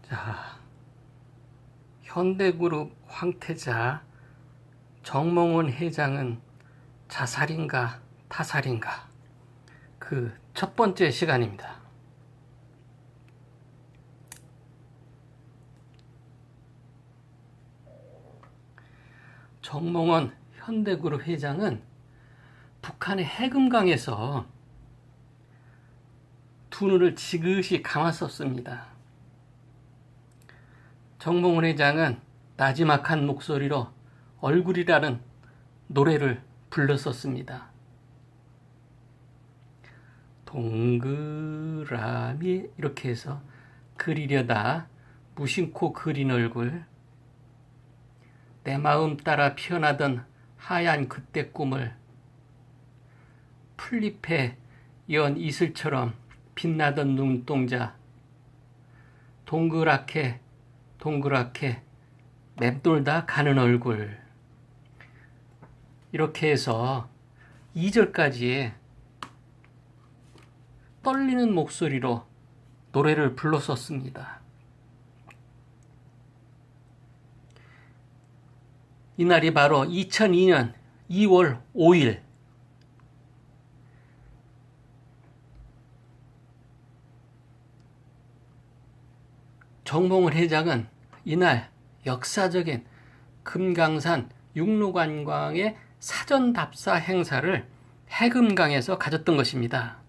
자, 현대그룹 황태자 정몽원 회장은 자살인가 타살인가? 그 첫 번째 시간입니다. 정몽원 현대그룹 회장은 북한의 해금강에서 두 눈을 지그시 감았었습니다. 정몽원 회장은 나지막한 목소리로 얼굴이라는 노래를 불렀었습니다. 동그라미 이렇게 해서 그리려다 무심코 그린 얼굴, 내 마음 따라 피어나던 하얀 그때 꿈을 풀잎에 연 이슬처럼 빛나던 눈동자, 동그랗게 동그랗게 맴돌다 가는 얼굴, 이렇게 해서 2절까지 떨리는 목소리로 노래를 불렀었습니다. 이날이 바로 2002년 2월 5일 정몽원 회장은 이날 역사적인 금강산 육로관광의 사전답사 행사를 해금강에서 가졌던 것입니다.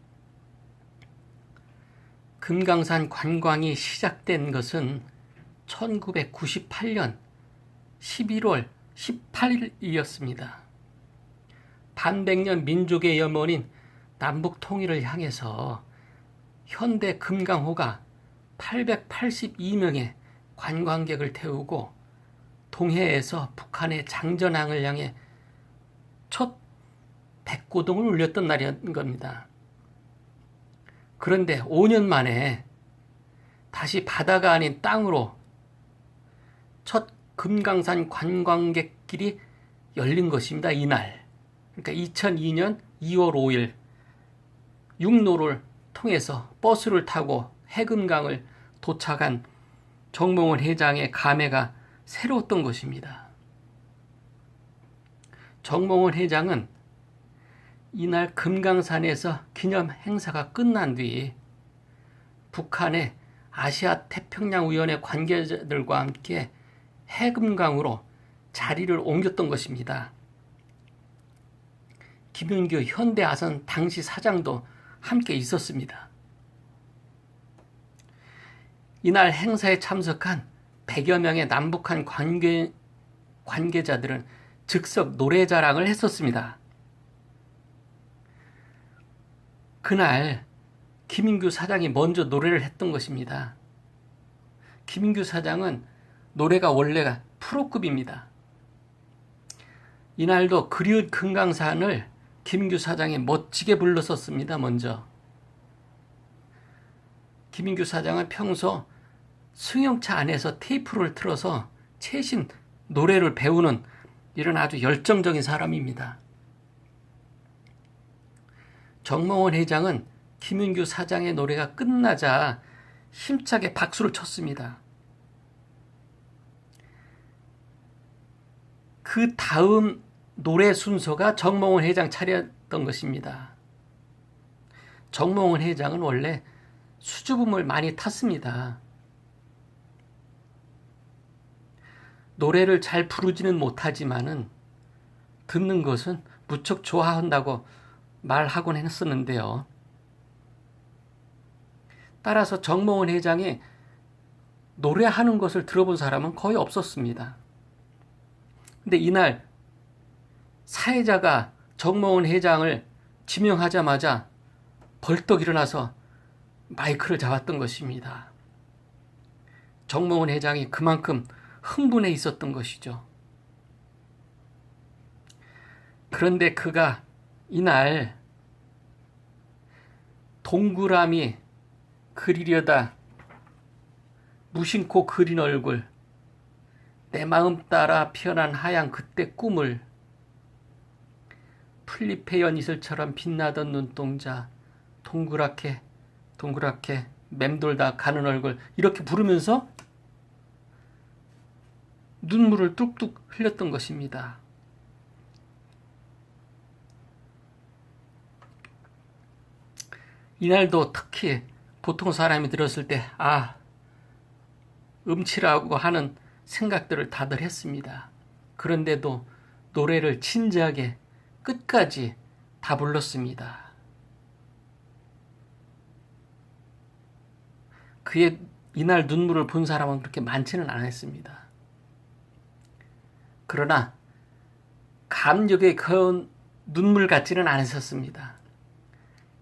금강산 관광이 시작된 것은 1998년 11월 18일이었습니다. 반백년 민족의 염원인 남북 통일을 향해서 현대 금강호가 882명의 관광객을 태우고 동해에서 북한의 장전항을 향해 첫 백고동을 울렸던 날이었던 겁니다. 그런데 5년 만에 다시 바다가 아닌 땅으로 첫 금강산 관광객길이 열린 것입니다. 이날. 그러니까 2002년 2월 5일 육로를 통해서 버스를 타고 해금강을 도착한 정몽원 회장의 감회가 새로웠던 것입니다. 정몽원 회장은 이날 금강산에서 기념 행사가 끝난 뒤 북한의 아시아 태평양위원회 관계자들과 함께 해금강으로 자리를 옮겼던 것입니다. 김윤규 현대아선 당시 사장도 함께 있었습니다. 이날 행사에 참석한 100여 명의 남북한 관계자들은 즉석 노래 자랑을 했었습니다. 그날 김인규 사장이 먼저 노래를 했던 것입니다. 김인규 사장은 노래가 원래가 프로급입니다. 이날도 그리운 금강산을 김인규 사장이 멋지게 불렀었습니다. 먼저 김인규 사장은 평소 승용차 안에서 테이프를 틀어서 최신 노래를 배우는 이런 아주 열정적인 사람입니다. 정몽원 회장은 김윤규 사장의 노래가 끝나자 힘차게 박수를 쳤습니다. 그 다음 노래 순서가 정몽원 회장 차례였던 것입니다. 정몽원 회장은 원래 수줍음을 많이 탔습니다. 노래를 잘 부르지는 못하지만은 듣는 것은 무척 좋아한다고 말하곤 했었는데요. 따라서 정몽원 회장이 노래하는 것을 들어본 사람은 거의 없었습니다. 근데 이날 사회자가 정몽원 회장을 지명하자마자 벌떡 일어나서 마이크를 잡았던 것입니다. 정몽원 회장이 그만큼 흥분해 있었던 것이죠. 그런데 그가 이날 동그라미 그리려다 무심코 그린 얼굴, 내 마음 따라 피어난 하얀 그때 꿈을, 풀잎에 연 이슬처럼 빛나던 눈동자, 동그랗게 동그랗게 맴돌다 가는 얼굴, 이렇게 부르면서 눈물을 뚝뚝 흘렸던 것입니다. 이날도 특히 보통 사람이 들었을 때 음치라고 하는 생각들을 다들 했습니다. 그런데도 노래를 진지하게 끝까지 다 불렀습니다. 그의 이날 눈물을 본 사람은 그렇게 많지는 않았습니다. 그러나 감격에 그은 눈물 같지는 않았었습니다.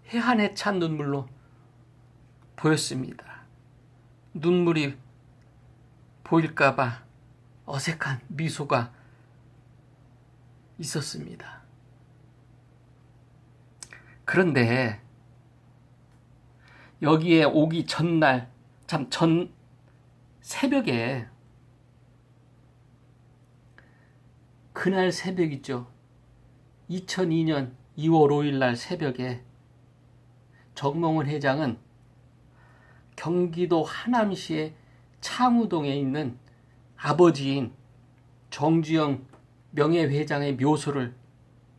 해안에 찬 눈물로 보였습니다. 눈물이 보일까봐 어색한 미소가 있었습니다. 그런데 여기에 오기 전날, 전 새벽에, 그날 새벽이죠. 2002년 2월 5일 날 새벽에 정몽원 회장은 경기도 하남시의 창우동에 있는 아버지인 정주영 명예회장의 묘소를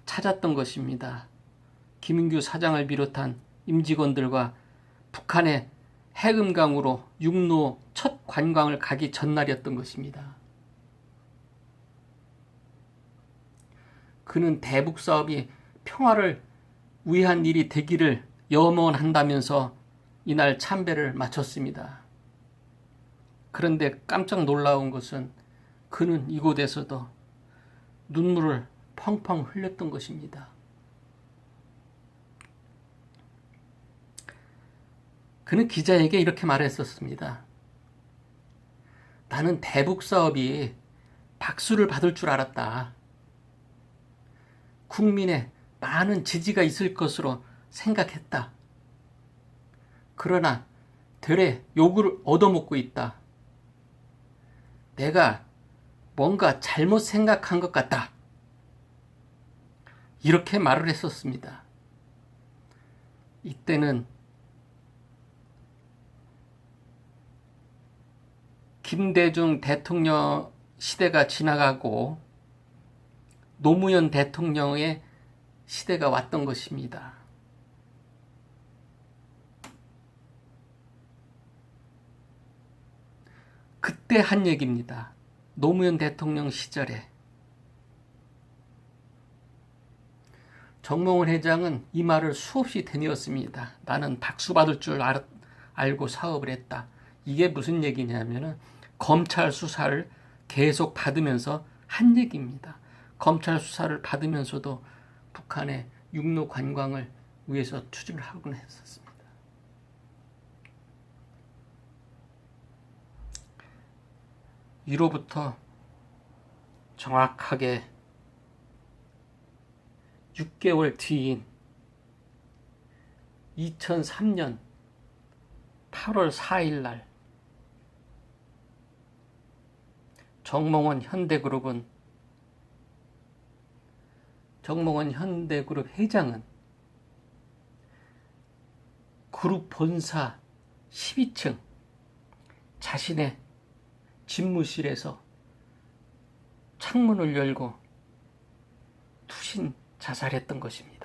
찾았던 것입니다. 김인규 사장을 비롯한 임직원들과 북한의 해금강으로 육로 첫 관광을 가기 전날이었던 것입니다. 그는 대북 사업이 평화를 위한 일이 되기를 염원한다면서 이날 참배를 마쳤습니다. 그런데 깜짝 놀라운 것은 그는 이곳에서도 눈물을 펑펑 흘렸던 것입니다. 그는 기자에게 이렇게 말했었습니다. 나는 대북 사업이 박수를 받을 줄 알았다. 국민의 많은 지지가 있을 것으로 생각했다. 그러나 되레 욕을 얻어먹고 있다. 내가 뭔가 잘못 생각한 것 같다. 이렇게 말을 했었습니다. 이때는 김대중 대통령 시대가 지나가고 노무현 대통령의 시대가 왔던 것입니다. 그때 한 얘기입니다. 노무현 대통령 시절에 정몽원 회장은 이 말을 수없이 되뇌었습니다. 나는 박수 받을 줄 알고 사업을 했다. 이게 무슨 얘기냐면은 검찰 수사를 계속 받으면서 한 얘기입니다. 검찰 수사를 받으면서도 북한의 육로 관광을 위해서 추진을 하곤 했었습니다. 이로부터 정확하게 6개월 뒤인 2003년 8월 4일 날 정몽원 현대그룹 회장은 그룹 본사 12층 자신의 집무실에서 창문을 열고 투신 자살했던 것입니다.